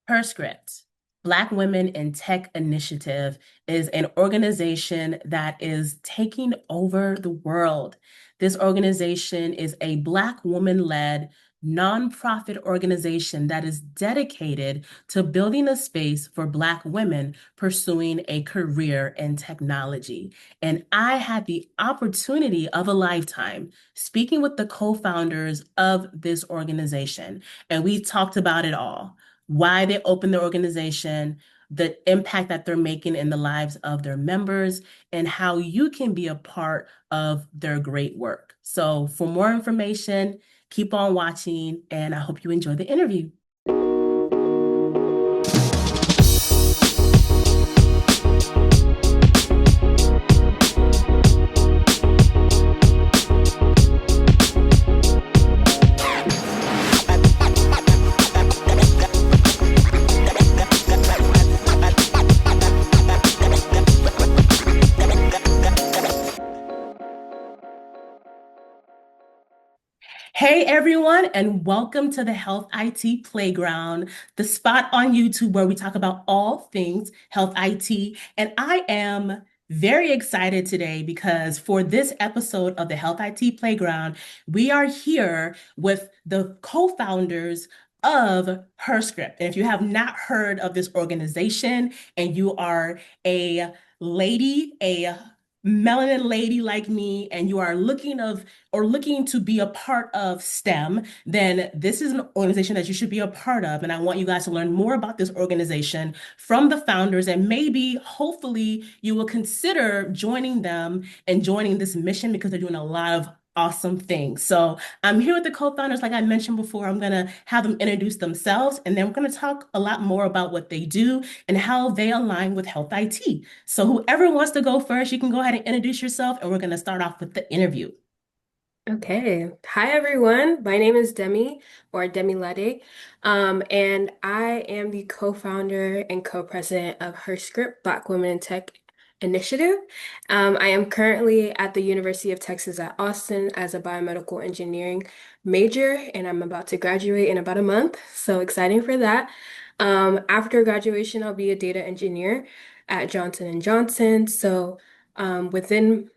herScript, Black Women in Tech Initiative, is an organization that is taking over the world. This organization is a Black woman-led nonprofit organization that is dedicated to building a space for Black women pursuing a career in technology. And I had the opportunity of a lifetime speaking with the co-founders of this organization. And we talked about it all: why they opened the organization, the impact that they're making in the lives of their members, and how you can be a part of their great work. So for more information, keep on watching, and I hope you enjoy the interview. Hey everyone, and welcome to the Health IT Playground, the spot on YouTube where we talk about all things health IT. And I am very excited today because for this episode of the Health IT Playground, we are here with the co-founders of herScript. And if you have not heard of this organization and you are a lady, a melanin lady like me, and you are looking to be a part of STEM, then this is an organization that you should be a part of. And I want you guys to learn more about this organization from the founders, and maybe, hopefully, you will consider joining them and joining this mission because they're doing a lot of awesome things. So I'm here with the co-founders. Like I mentioned before, I'm going to have them introduce themselves, and then we're going to talk a lot more about what they do and how they align with health IT. So whoever wants to go first, you can go ahead and introduce yourself, and we're going to start off with the interview. Okay. Hi, everyone. My name is Demi or Demilade, and I am the co-founder and co-president of herScript, Black Women in Tech Initiative. I am currently at the University of Texas at Austin as a biomedical engineering major, and I'm about to graduate in about a month. So exciting for that. After graduation, I'll be a data engineer at Johnson and Johnson. So within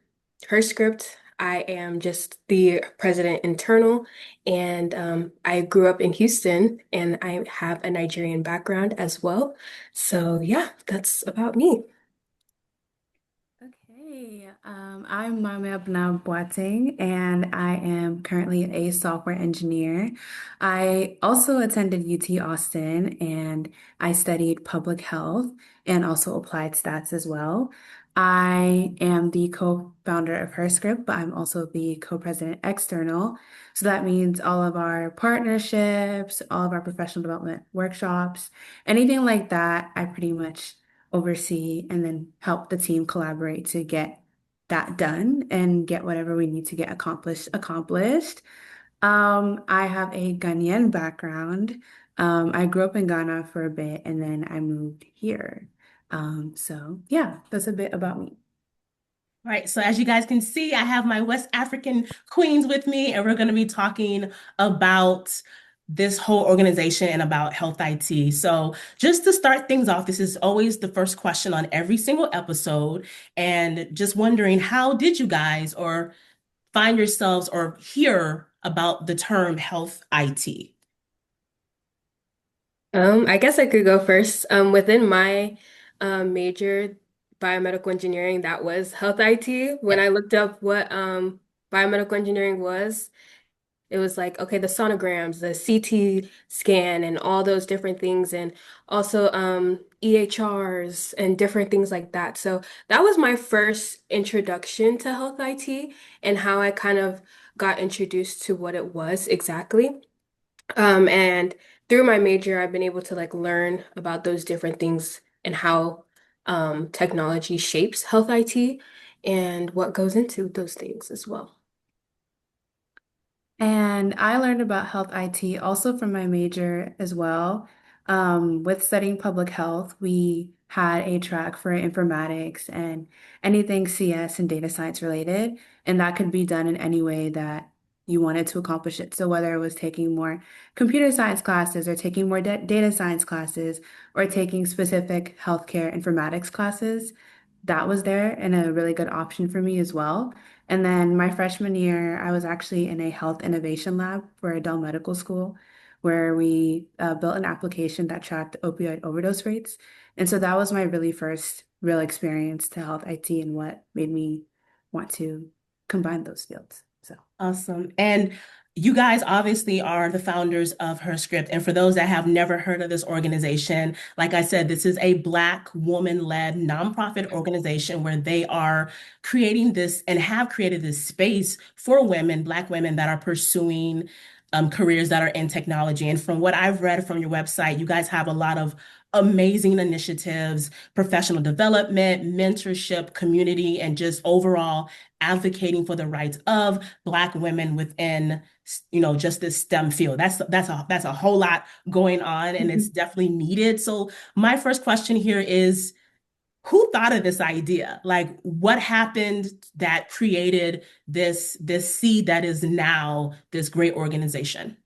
herScript, I am just the president internal, and I grew up in Houston, and I have a Nigerian background as well. So yeah, that's about me. Okay, I'm Maame Boateng, and I am currently a software engineer. I also attended UT Austin, and I studied public health and also applied stats as well. I am the co-founder of herScript, but I'm also the co-president external. So that means all of our partnerships, all of our professional development workshops, anything like that, I pretty much oversee and then help the team collaborate to get that done and get whatever we need to get accomplished. I have a Ghanaian background. I grew up in Ghana for a bit and then I moved here. So yeah, that's a bit about me. All right, so as you guys can see, I have my West African queens with me, and we're going to be talking about this whole organization and about health IT. So just to start things off, this is always the first question on every single episode, and just wondering, how did you guys or find yourselves or hear about the term health IT? I guess I could go first. Within my major, biomedical engineering, that was health IT. When Yeah. I looked up what biomedical engineering was, it was like, okay, the sonograms, the CT scan, and all those different things, and also EHRs and different things like that. So that was my first introduction to health IT and how I kind of got introduced to what it was exactly. And through my major, I've been able to like learn about those different things and how technology shapes health IT and what goes into those things as well. And I learned about health IT also from my major as well. With studying public health, we had a track for informatics and anything CS and data science related, and that could be done in any way that you wanted to accomplish it. So whether it was taking more computer science classes or taking more data science classes or taking specific healthcare informatics classes, that was there and a really good option for me as well. And then my freshman year, I was actually in a health innovation lab for Adele Medical School, where we built an application that tracked opioid overdose rates. And so that was my really first real experience to health IT and what made me want to combine those fields. So. Awesome. And you guys obviously are the founders of herScript. And for those that have never heard of this organization, like I said, this is a Black woman-led nonprofit organization where they are creating this and have created this space for women, Black women that are pursuing careers that are in technology. And from what I've read from your website, you guys have a lot of amazing initiatives, professional development, mentorship, community, and just overall advocating for the rights of Black women within, just this STEM field. That's a whole lot going on, and it's definitely needed. So my first question here is, who thought of this idea? Like, what happened that created this seed that is now this great organization?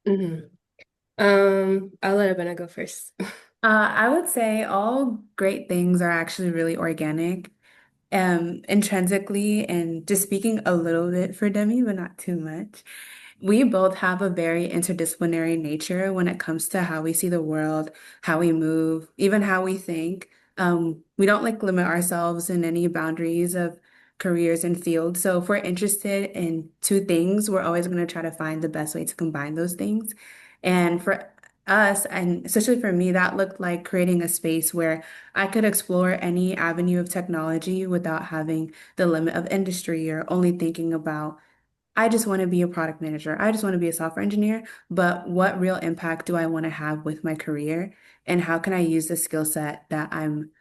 hmm I'll let Abena go first. I would say all great things are actually really organic, intrinsically, and just speaking a little bit for Demi, but not too much. We both have a very interdisciplinary nature when it comes to how we see the world, how we move, even how we think. We don't like limit ourselves in any boundaries of careers and fields. So if we're interested in two things, we're always going to try to find the best way to combine those things. And for us, and especially for me, that looked like creating a space where I could explore any avenue of technology without having the limit of industry or only thinking about I just want to be a product manager. I just want to be a software engineer. But what real impact do I want to have with my career? And how can I use the skill set that I'm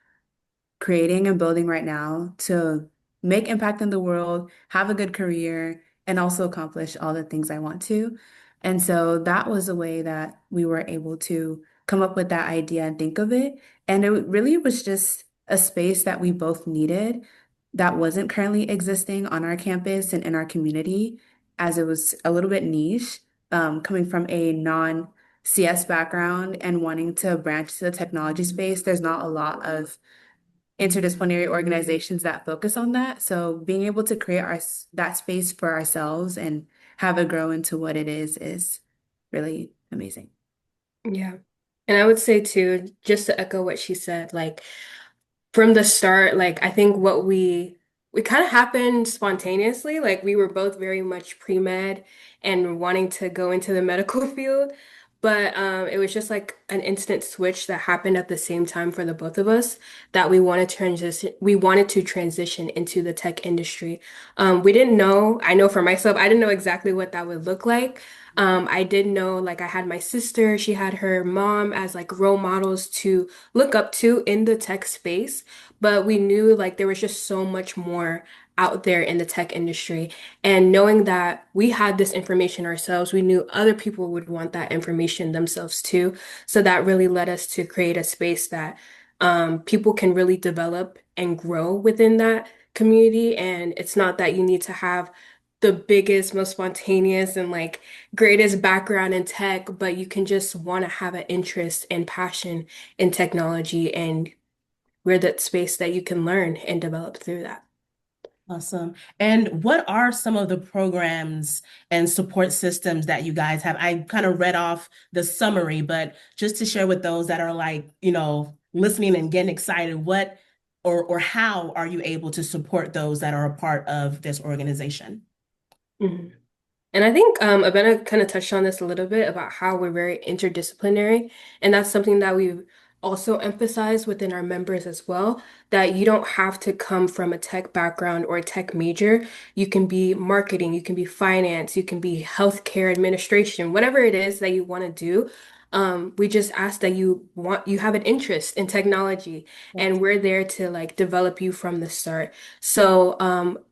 creating and building right now to make impact in the world, have a good career, and also accomplish all the things I want to. And so that was a way that we were able to come up with that idea and think of it. And it really was just a space that we both needed that wasn't currently existing on our campus and in our community, as it was a little bit niche, coming from a non-CS background and wanting to branch to the technology space. There's not a lot of interdisciplinary organizations that focus on that. So being able to create that space for ourselves and have it grow into what it is really amazing. Yeah. And I would say too, just to echo what she said, like from the start, like I think what we kind of happened spontaneously. Like we were both very much pre-med and wanting to go into the medical field. But it was just like an instant switch that happened at the same time for the both of us that we wanted to transition into the tech industry. We didn't know, I know for myself, I didn't know exactly what that would look like. I did know like I had my sister, she had her mom as like role models to look up to in the tech space, but we knew like there was just so much more out there in the tech industry. And knowing that we had this information ourselves, we knew other people would want that information themselves too. So that really led us to create a space that people can really develop and grow within that community. And it's not that you need to have the biggest, most spontaneous, and like greatest background in tech, but you can just want to have an interest and passion in technology, and we're that space that you can learn and develop through that. Awesome. And what are some of the programs and support systems that you guys have? I kind of read off the summary, but just to share with those that are like, listening and getting excited, what or how are you able to support those that are a part of this organization? Mhm. And I think Abena kind of touched on this a little bit about how we're very interdisciplinary. And that's something that we've also emphasized within our members as well, that you don't have to come from a tech background or a tech major. You can be marketing, you can be finance, you can be healthcare administration, whatever it is that you want to do. We just ask that you have an interest in technology, and we're there to like develop you from the start. So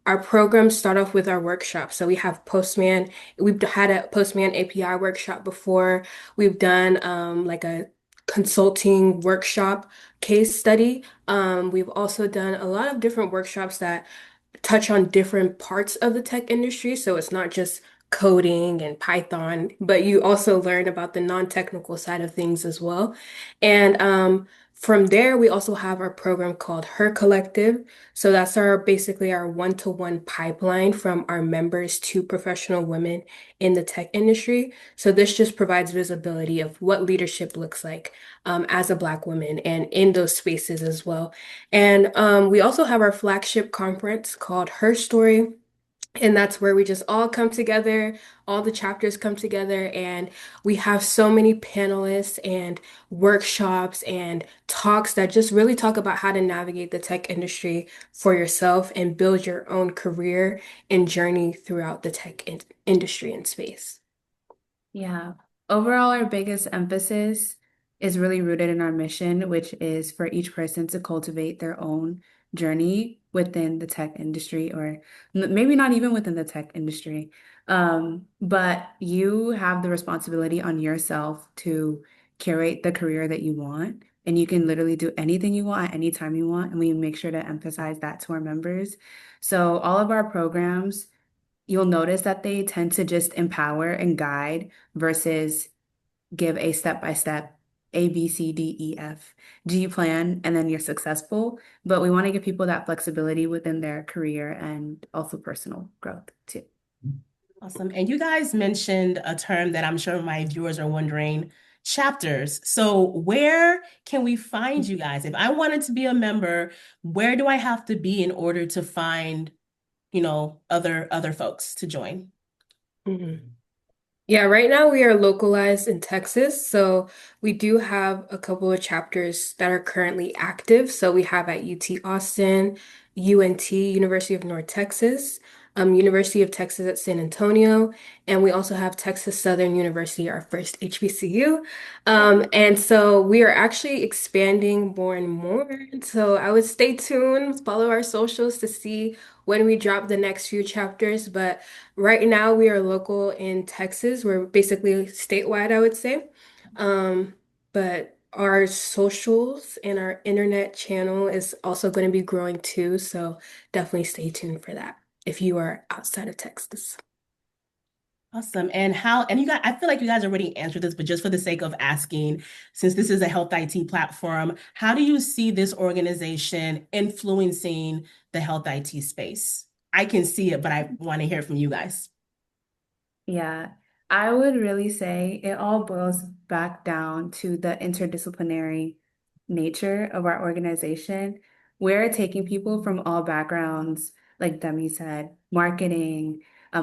our programs start off with our workshops. So we have Postman. We've had a Postman API workshop before. We've done like a consulting workshop case study. We've also done a lot of different workshops that touch on different parts of the tech industry. So it's not just coding and Python, but you also learn about the non-technical side of things as well. And from there, we also have our program called Her Collective. So that's our basically our one-to-one pipeline from our members to professional women in the tech industry. So this just provides visibility of what leadership looks like as a Black woman and in those spaces as well. And we also have our flagship conference called Her Story. And that's where we just all come together, all the chapters come together, and we have so many panelists and workshops and talks that just really talk about how to navigate the tech industry for yourself and build your own career and journey throughout the tech industry and space. Yeah. Overall, our biggest emphasis is really rooted in our mission, which is for each person to cultivate their own journey within the tech industry, or maybe not even within the tech industry. But you have the responsibility on yourself to curate the career that you want. And you can literally do anything you want at any time you want. And we make sure to emphasize that to our members. So all of our programs, you'll notice that they tend to just empower and guide versus give a step by step A, B, C, D, E, F, G plan, and then you're successful. But we want to give people that flexibility within their career and also personal growth too. Awesome. And you guys mentioned a term that I'm sure my viewers are wondering, chapters. So where can we find you guys? If I wanted to be a member, where do I have to be in order to find, other folks to join? Mhm. Yeah, right now we are localized in Texas, so we do have a couple of chapters that are currently active. So we have at UT Austin, UNT, University of North Texas, University of Texas at San Antonio, and we also have Texas Southern University, our first HBCU. And so we are actually expanding more and more. So I would stay tuned, follow our socials to see when we drop the next few chapters. But right now, we are local in Texas. We're basically statewide, I would say. But our socials and our internet channel is also going to be growing too. So definitely stay tuned for that if you are outside of Texas. Awesome. And you guys, I feel like you guys already answered this, but just for the sake of asking, since this is a health IT platform, how do you see this organization influencing the health IT space? I can see it, but I want to hear from you guys. Yeah, I would really say it all boils back down to the interdisciplinary nature of our organization. We're taking people from all backgrounds, like Demi said, marketing,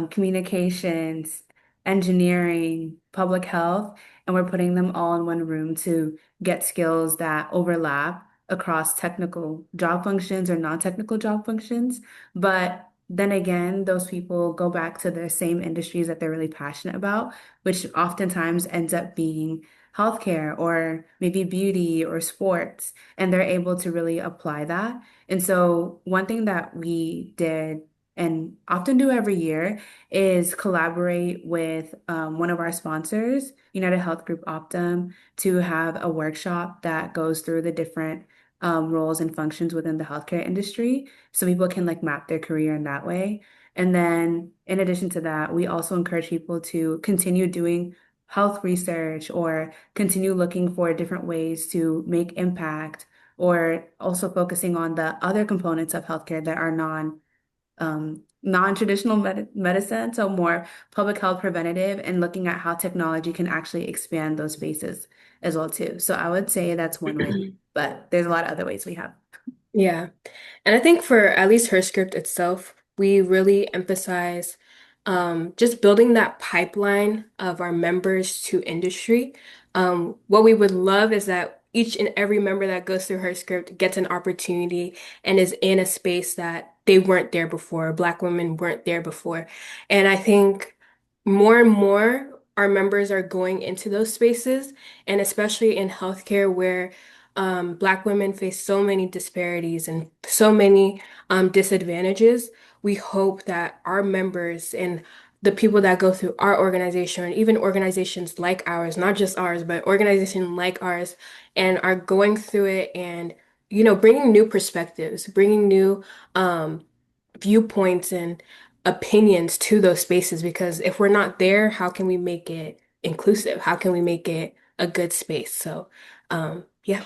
communications, engineering, public health, and we're putting them all in one room to get skills that overlap across technical job functions or non-technical job functions. But then again, those people go back to the same industries that they're really passionate about, which oftentimes ends up being healthcare or maybe beauty or sports, and they're able to really apply that. And so, one thing that we did and often do every year is collaborate with one of our sponsors, United Health Group Optum, to have a workshop that goes through the different roles and functions within the healthcare industry so people can like map their career in that way. And then in addition to that, we also encourage people to continue doing health research or continue looking for different ways to make impact or also focusing on the other components of healthcare that are non-traditional medicine, so more public health preventative and looking at how technology can actually expand those spaces as well too. So I would say that's one way, but there's a lot of other ways we have. Yeah. And I think for at least herScript itself, we really emphasize just building that pipeline of our members to industry. What we would love is that each and every member that goes through herScript gets an opportunity and is in a space that they weren't there before, Black women weren't there before. And I think more and more our members are going into those spaces, and especially in healthcare where Black women face so many disparities and so many disadvantages. We hope that our members and the people that go through our organization, and even organizations like ours, not just ours, but organizations like ours, and are going through it and, bringing new perspectives, bringing new viewpoints and opinions to those spaces, because if we're not there, how can we make it inclusive? How can we make it a good space? So, yeah.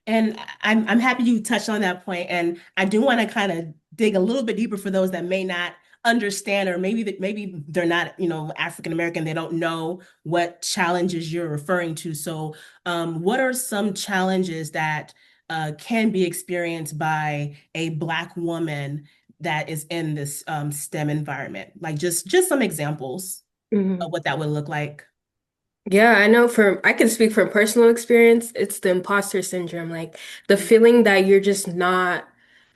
And I'm happy you touched on that point. And I do want to kind of dig a little bit deeper for those that may not understand, or maybe they're not, African American, they don't know what challenges you're referring to. So, what are some challenges that can be experienced by a Black woman that is in this STEM environment? Like just some examples of what that would look like. Yeah, I know I can speak from personal experience. It's the imposter syndrome, like the feeling that you're just not,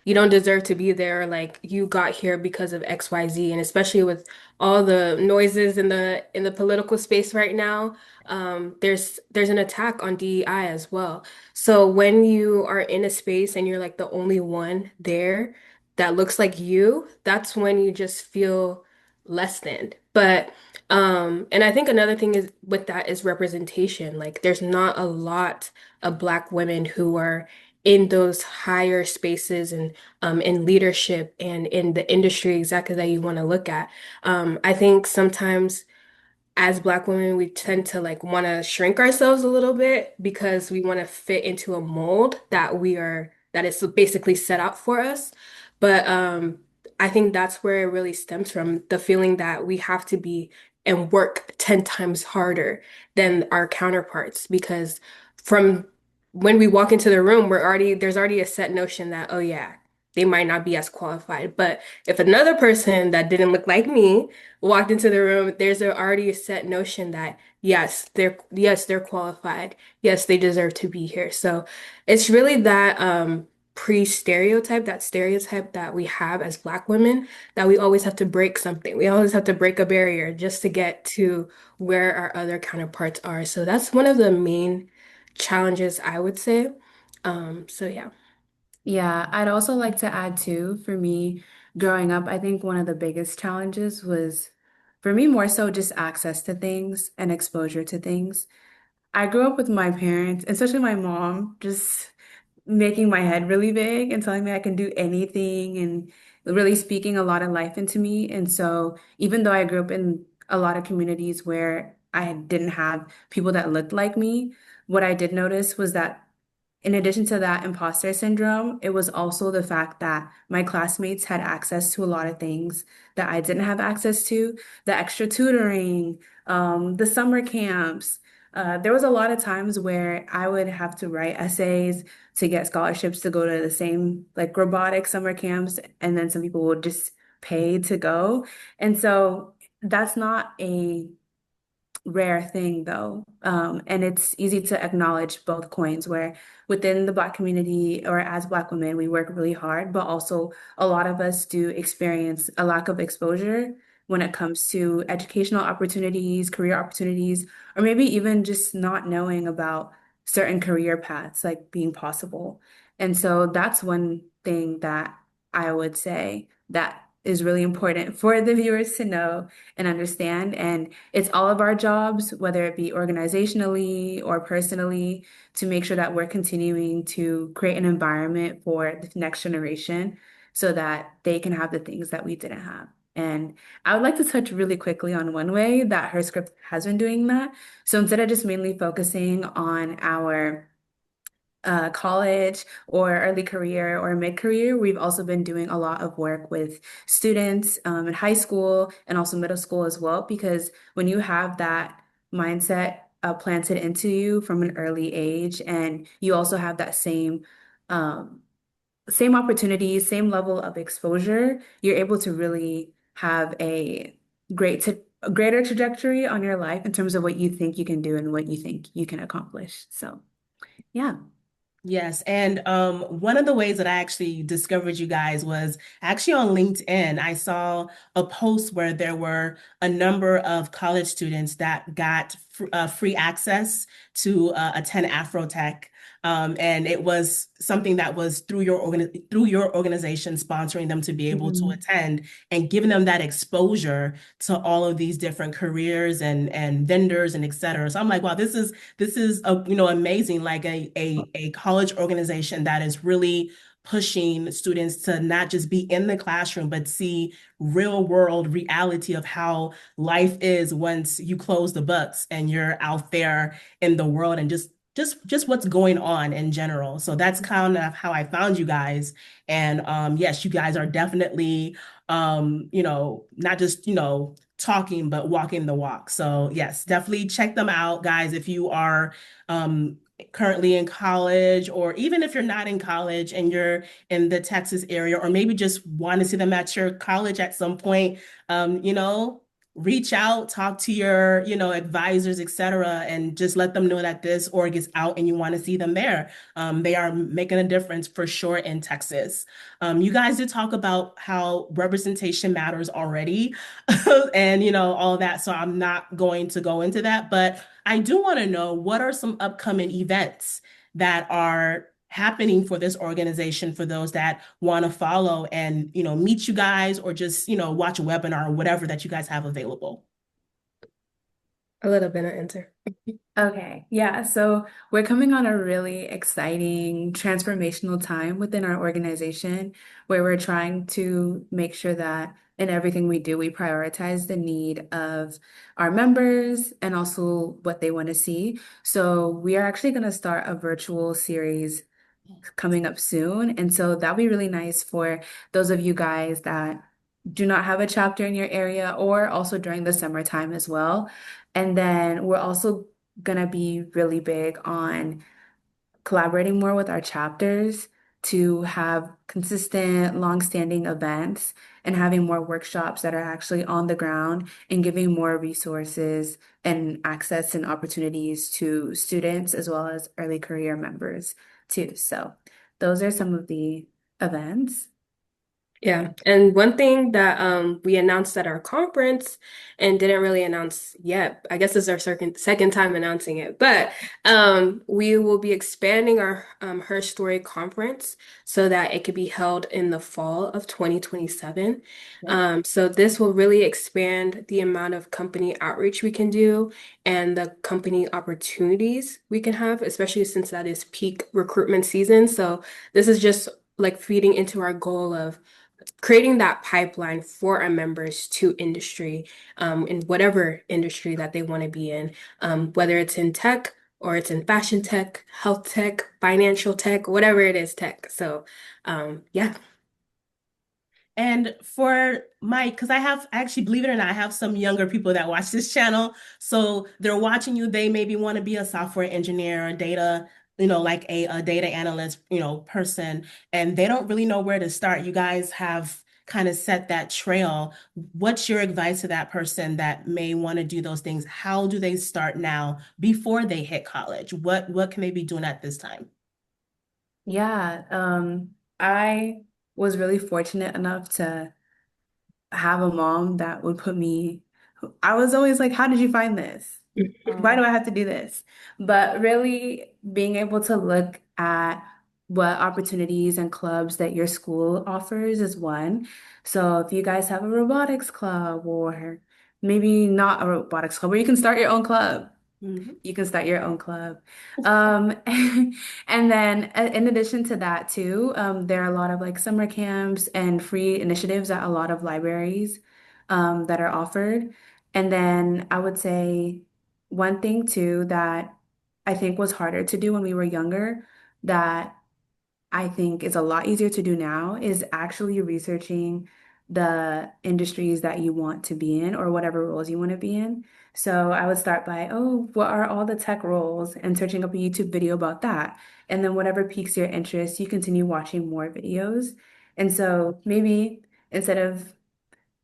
you don't deserve to be there, like you got here because of XYZ. And especially with all the noises in the political space right now, there's an attack on DEI as well. So when you are in a space and you're like the only one there that looks like you, that's when you just feel less than. And I think another thing is with that is representation. Like there's not a lot of Black women who are in those higher spaces and in leadership and in the industry exactly that you want to look at. I think sometimes as Black women, we tend to like want to shrink ourselves a little bit because we want to fit into a mold that is basically set out for us. But I think that's where it really stems from, the feeling that we have to be and work 10 times harder than our counterparts, because from when we walk into the room, there's already a set notion that, oh yeah, they might not be as qualified. But if another person that didn't look like me walked into the room, already a set notion that yes, they're qualified. Yes, they deserve to be here. So it's really that pre-stereotype, that stereotype that we have as Black women, that we always have to break something. We always have to break a barrier just to get to where our other counterparts are. So that's one of the main challenges, I would say. So yeah. Yeah, I'd also like to add too, for me, growing up, I think one of the biggest challenges was for me more so just access to things and exposure to things. I grew up with my parents, especially my mom, just making my head really big and telling me I can do anything and really speaking a lot of life into me. And so even though I grew up in a lot of communities where I didn't have people that looked like me, what I did notice was that in addition to that imposter syndrome, it was also the fact that my classmates had access to a lot of things that I didn't have access to, the extra tutoring, the summer camps. There was a lot of times where I would have to write essays to get scholarships to go to the same like robotic summer camps, and then some people would just pay to go. And so that's not a rare thing though. And it's easy to acknowledge both coins where within the Black community or as Black women, we work really hard, but also a lot of us do experience a lack of exposure when it comes to educational opportunities, career opportunities, or maybe even just not knowing about certain career paths like being possible. And so that's one thing that I would say that is really important for the viewers to know and understand. And it's all of our jobs, whether it be organizationally or personally, to make sure that we're continuing to create an environment for the next generation so that they can have the things that we didn't have. And I would like to touch really quickly on one way that herScript has been doing that. So instead of just mainly focusing on our college or early career or mid-career, we've also been doing a lot of work with students in high school and also middle school as well, because when you have that mindset planted into you from an early age, and you also have that um, same opportunities, same level of exposure, you're able to really have a greater trajectory on your life in terms of what you think you can do and what you think you can accomplish. So, yeah. Yes, and one of the ways that I actually discovered you guys was actually on LinkedIn. I saw a post where there were a number of college students that got free access to attend Afrotech. And it was something that was through your organization sponsoring them to be able to Mhm. attend and giving them that exposure to all of these different careers and vendors and et cetera. So I'm like, wow, this is amazing, like a college organization that is really pushing students to not just be in the classroom, but see real world reality of how life is once you close the books and you're out there in the world and just what's going on in general. So that's kind of how I found you guys. And yes, you guys are definitely not just, talking, but walking the walk. So yes, definitely check them out, guys, if you are currently in college, or even if you're not in college and you're in the Texas area, or maybe just want to see them at your college at some point, um, you know, reach out, talk to your, advisors, etc., and just let them know that this org is out and you want to see them there. They are making a difference for sure in Texas. You guys did talk about how representation matters already, and all that. So I'm not going to go into that, but I do want to know what are some upcoming events that are happening for this organization for those that want to follow and meet you guys, or just watch a webinar or whatever that you guys have available. A little bit of answer. Okay, yeah, so we're coming on a really exciting transformational time within our organization where we're trying to make sure that in everything we do, we prioritize the need of our members and also what they want to see. So we are actually going to start a virtual series coming up soon. And so that'll be really nice for those of you guys that do not have a chapter in your area, or also during the summertime as well. And then we're also gonna be really big on collaborating more with our chapters to have consistent, long-standing events and having more workshops that are actually on the ground and giving more resources and access and opportunities to students as well as early career members too. So those are some of the events. Yeah, and one thing that we announced at our conference and didn't really announce yet, I guess this is our second time announcing it, but we will be expanding our Her Story conference so that it could be held in the fall of 2027. So this will really expand the amount of company outreach we can do and the company opportunities we can have, especially since that is peak recruitment season. So this is just like feeding into our goal of creating that pipeline for our members to industry, in whatever industry that they want to be in, whether it's in tech or it's in fashion tech, health tech, financial tech, whatever it is tech. So, yeah. And for my, because actually, believe it or not, I have some younger people that watch this channel. So they're watching you. They maybe want to be a software engineer, a data, like a data analyst, person, and they don't really know where to start. You guys have kind of set that trail. What's your advice to that person that may want to do those things? How do they start now before they hit college? What can they be doing at this time? Yeah, I was really fortunate enough to have a mom that would put me, I was always like, how did you find this? Why do I have to do this? But really being able to look at what opportunities and clubs that your school offers is one. So if you guys have a robotics club, or maybe not a robotics club, where you can start your own club. Mhm. You can start your own club. And then in addition to that too, there are a lot of like summer camps and free initiatives at a lot of libraries that are offered. And then I would say one thing too that I think was harder to do when we were younger, that I think is a lot easier to do now, is actually researching the industries that you want to be in or whatever roles you want to be in. So I would start by, oh, what are all the tech roles, and searching up a YouTube video about that. And then whatever piques your interest, you continue watching more videos. And so maybe instead of,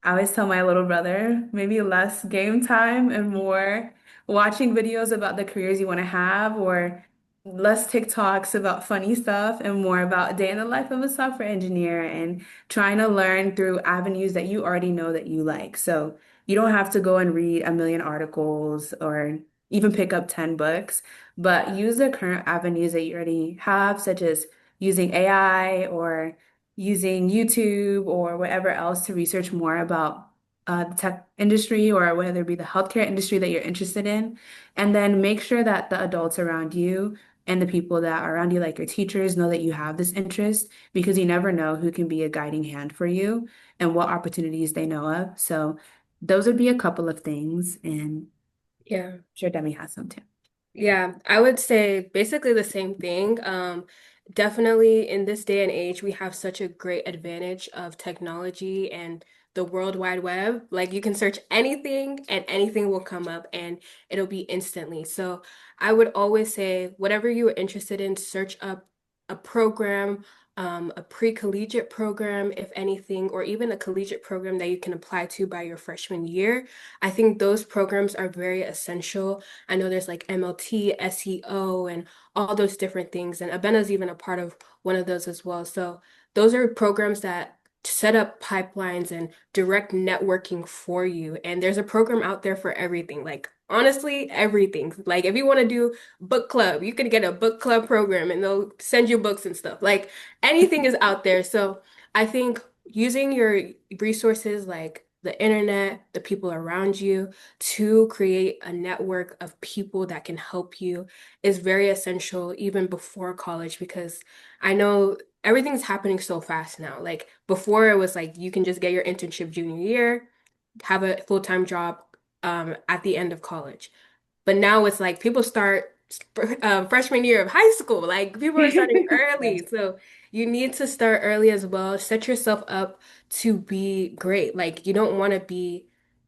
I always tell my little brother, maybe less game time and more watching videos about the careers you want to have, or less TikToks about funny stuff and more about a day in the life of a software engineer, and trying to learn through avenues that you already know that you like. So you don't have to go and read a million articles or even pick up 10 books, but use the current avenues that you already have, such as using AI or using YouTube or whatever else to research more about the tech industry, or whether it be the healthcare industry that you're interested in. And then make sure that the adults around you and the people that are around you, like your teachers, know that you have this interest because you never know who can be a guiding hand for you and what opportunities they know of. So those would be a couple of things, and I'm Yeah. sure Demi has some too. Yeah, I would say basically the same thing. Definitely in this day and age, we have such a great advantage of technology and the World Wide Web. Like you can search anything and anything will come up and it'll be instantly. So I would always say, whatever you are interested in, search up a program, a pre-collegiate program, if anything, or even a collegiate program that you can apply to by your freshman year. I think those programs are very essential. I know there's like MLT, SEO, and all those different things. And Abena is even a part of one of those as well. So those are programs that set up pipelines and direct networking for you. And there's a program out there for everything. Like honestly, everything. Like if you want to do book club, you can get a book club program and they'll send you books and stuff. Like anything is out there. So I think using your resources like the internet, the people around you, to create a network of people that can help you is very essential even before college because I know everything's happening so fast now. Like before it was like you can just get your internship junior year, have a full-time job at the end of college. But now it's like people start freshman year of high school. Like people are starting Yes. early. So you need to start early as well. Set yourself up to be great. Like you don't want to be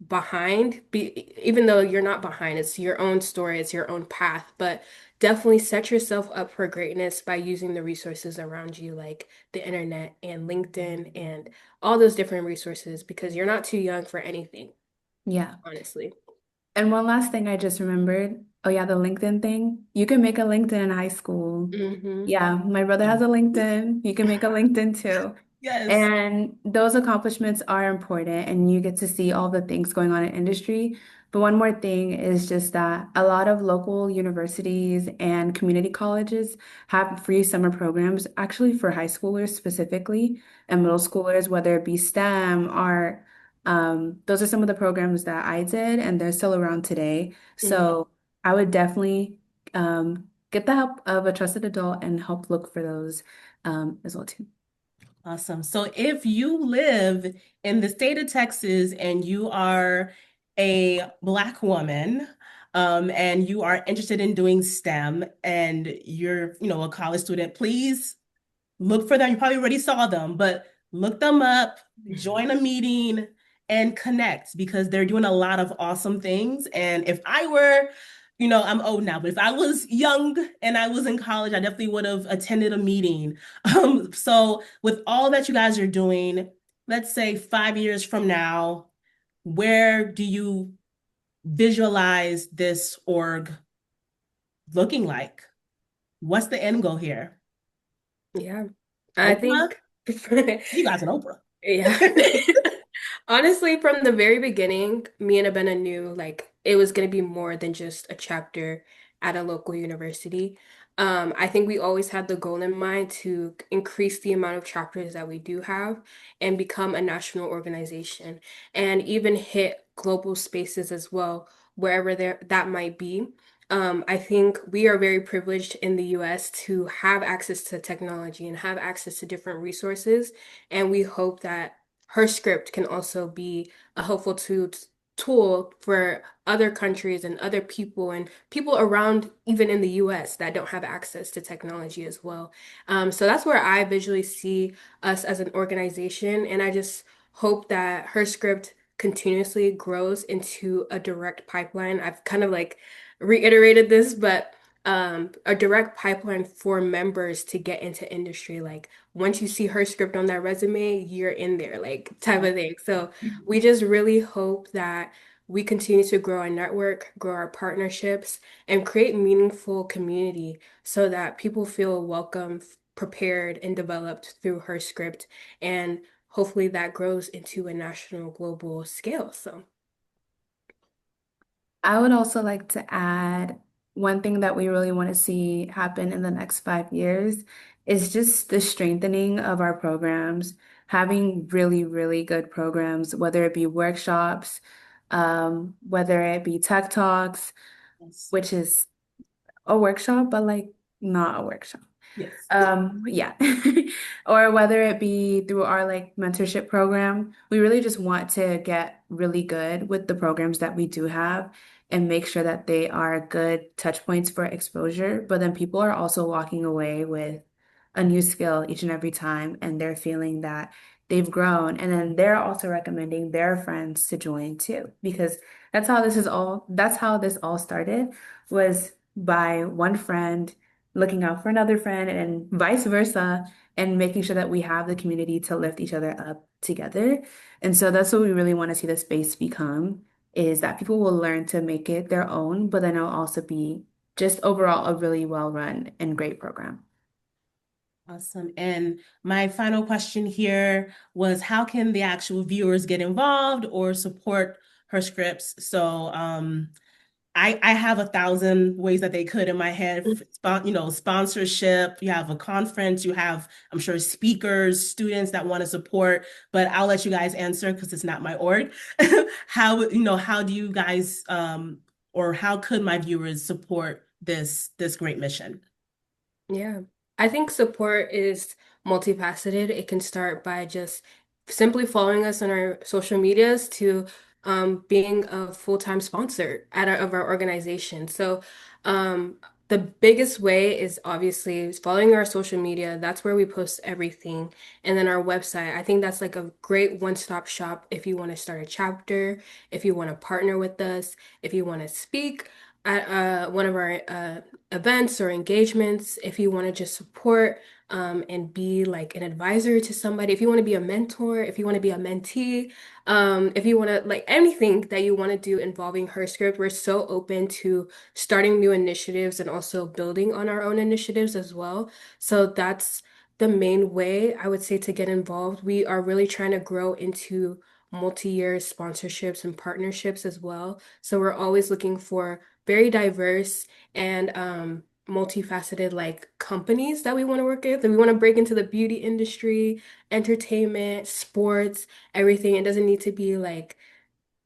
behind, even though you're not behind, it's your own story, it's your own path. But definitely set yourself up for greatness by using the resources around you, like the internet and LinkedIn and all those different resources, because you're not too young for anything, Yeah. honestly. And one last thing I just remembered. Oh yeah, the LinkedIn thing. You can make a LinkedIn in high school. Hmm. Yeah, my brother has a LinkedIn. You can make a LinkedIn too. Yes. And those accomplishments are important and you get to see all the things going on in industry. But one more thing is just that a lot of local universities and community colleges have free summer programs, actually for high schoolers specifically and middle schoolers, whether it be STEM, art. Those are some of the programs that I did, and they're still around today. Hmm. So I would definitely get the help of a trusted adult and help look for those as well too. Awesome. So if you live in the state of Texas and you are a Black woman, and you are interested in doing STEM and you're, a college student, please look for them. You probably already saw them, but look them up, join a meeting, and connect because they're doing a lot of awesome things. And if I were, I'm old now, but if I was young and I was in college, I definitely would have attended a meeting. So with all that you guys are doing, let's say 5 years from now, where do you visualize this org looking like? What's the end goal here? Yeah. I Oprah? think You guys an Oprah. yeah. Honestly, from the very beginning, me and Abena knew like it was going to be more than just a chapter at a local university. I think we always had the goal in mind to increase the amount of chapters that we do have and become a national organization and even hit global spaces as well, wherever there that might be. I think we are very privileged in the US to have access to technology and have access to different resources. And we hope that herScript can also be a helpful tool for other countries and people around, even in the US, that don't have access to technology as well. So that's where I visually see us as an organization. And I just hope that herScript continuously grows into a direct pipeline. I've kind of like reiterated this, but a direct pipeline for members to get into industry. Like once you see herScript on that resume, you're in there, like type of thing. So we just really hope that we continue to grow our network, grow our partnerships, and create meaningful community so that people feel welcome, prepared, and developed through herScript. And hopefully that grows into a national global scale. So I would also like to add one thing that we really want to see happen in the next 5 years is just the strengthening of our programs, having really, really good programs, whether it be workshops, whether it be tech talks, Yes. which is a workshop, but like not a workshop. Yes. Yeah. Or whether it be through our like mentorship program, we really just want to get really good with the programs that we do have and make sure that they are good touch points for exposure. But then people are also walking away with a new skill each and every time, and they're feeling that they've grown. And then they're also recommending their friends to join too, because that's how this all started, was by one friend looking out for another friend and vice versa, and making sure that we have the community to lift each other up together. And so that's what we really want to see the space become, is that people will learn to make it their own, but then it'll also be just overall a really well run and great program. Awesome. And my final question here was, how can the actual viewers get involved or support her scripts? So I have 1,000 ways that they could in my head. Sponsorship, you have a conference, you have, I'm sure, speakers, students that want to support, but I'll let you guys answer because it's not my org. How do you guys or how could my viewers support this great mission? Yeah. I think support is multifaceted. It can start by just simply following us on our social medias to being a full-time sponsor of our organization. So the biggest way is obviously following our social media. That's where we post everything. And then our website. I think that's like a great one-stop shop if you want to start a chapter, if you want to partner with us, if you want to speak at one of our events or engagements, if you want to just support and be like an advisor to somebody, if you want to be a mentor, if you want to be a mentee, if you want to like anything that you want to do involving herScript, we're so open to starting new initiatives and also building on our own initiatives as well. So that's the main way I would say to get involved. We are really trying to grow into multi-year sponsorships and partnerships as well. So we're always looking for very diverse and multifaceted like companies that we want to work with. And we want to break into the beauty industry, entertainment, sports, everything. It doesn't need to be like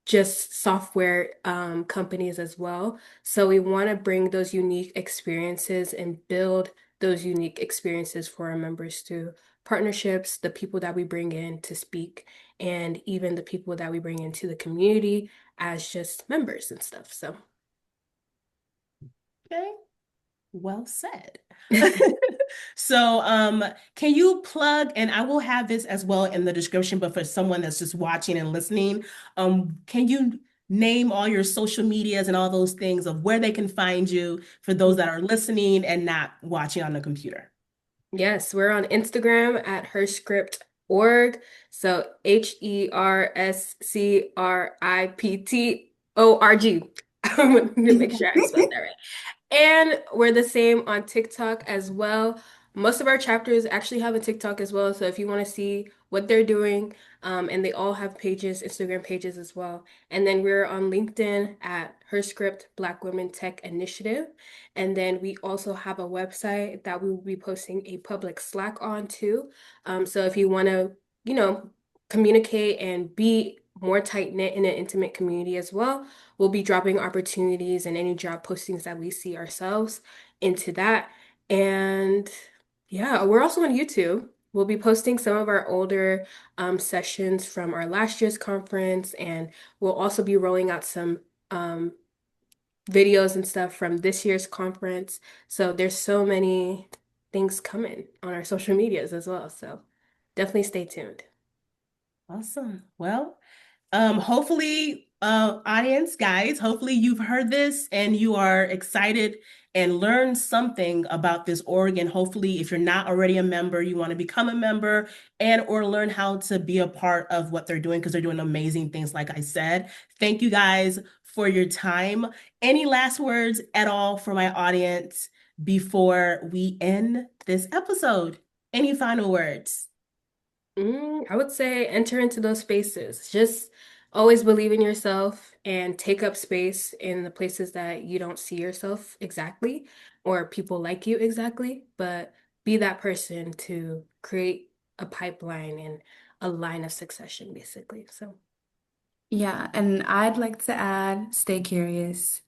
just software companies as well. So we want to bring those unique experiences and build those unique experiences for our members through partnerships, the people that we bring in to speak, and even the people that we bring into the community as just members and stuff. So Okay. Well said. So, can you plug, and I will have this as well in the description, but for someone that's just watching and listening, can you name all your social medias and all those things of where they can find you for those that are listening and not watching on the computer? yes, we're on Instagram at herScript.org. So HERSCRIPTORG. I'm going to make sure I spelled that right. And we're the same on TikTok as well. Most of our chapters actually have a TikTok as well. So if you want to see what they're doing, and they all have pages, Instagram pages as well. And then we're on LinkedIn at herScript Black Women Tech Initiative. And then we also have a website that we will be posting a public Slack on too. So if you want to, you know, communicate and be more tight-knit in an intimate community as well, we'll be dropping opportunities and any job postings that we see ourselves into that. And yeah, we're also on YouTube. We'll be posting some of our older sessions from our last year's conference, and we'll also be rolling out some um, videos and stuff from this year's conference. So there's so many things coming on our social medias as well. So definitely stay tuned. Awesome. Well, hopefully, audience, guys, hopefully you've heard this and you are excited and learned something about this org. And hopefully, if you're not already a member, you want to become a member and or learn how to be a part of what they're doing because they're doing amazing things, like I said. Thank you guys for your time. Any last words at all for my audience before we end this episode? Any final words? I would say enter into those spaces. Just always believe in yourself and take up space in the places that you don't see yourself exactly or people like you exactly, but be that person to create a pipeline and a line of succession, basically. So, Yeah, and I'd like to add, stay curious.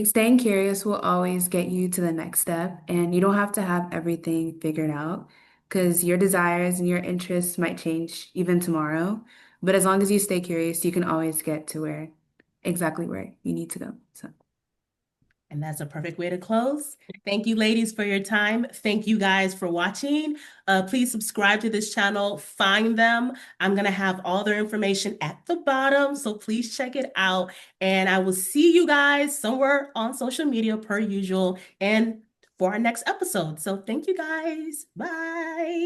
Staying curious will always get you to the next step, and you don't have to have everything figured out because your desires and your interests might change even tomorrow. But as long as you stay curious, you can always get to exactly where you need to go. So. And that's a perfect way to close. Thank you, ladies, for your time. Thank you guys for watching. Please subscribe to this channel, find them. I'm going to have all their information at the bottom, so please check it out. And I will see you guys somewhere on social media per usual and for our next episode. So thank you guys. Bye.